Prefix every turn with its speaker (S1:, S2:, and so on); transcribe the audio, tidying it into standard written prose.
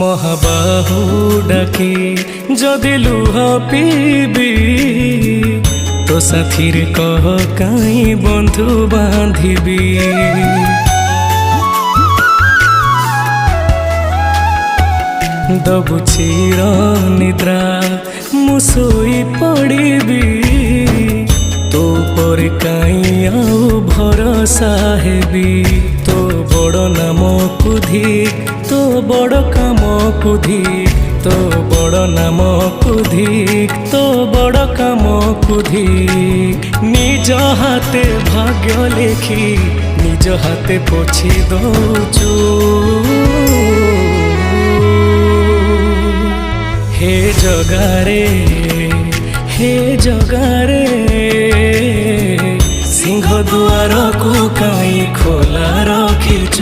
S1: মহাবাহু ডাকি যদি লুহ পিবি তো সাথীর কহ কাই বন্ধু বাঁধিবি। দবু চির নিদ্রা মু শোই পড়িবি তো পরে কাই আউ ভরসা হেবি। তো বড় নামকু ধিক তো বড় কামকু ধিক তো বড় নামকু ধিক তো বড় কামকু ধিক। নিজ হাতে ভাগ্য লেখি নিজ হাতে পୋଛି দଉଛୁ। हे जगारे हे जगारे सिंह दुआर को काई खोला रखिछु।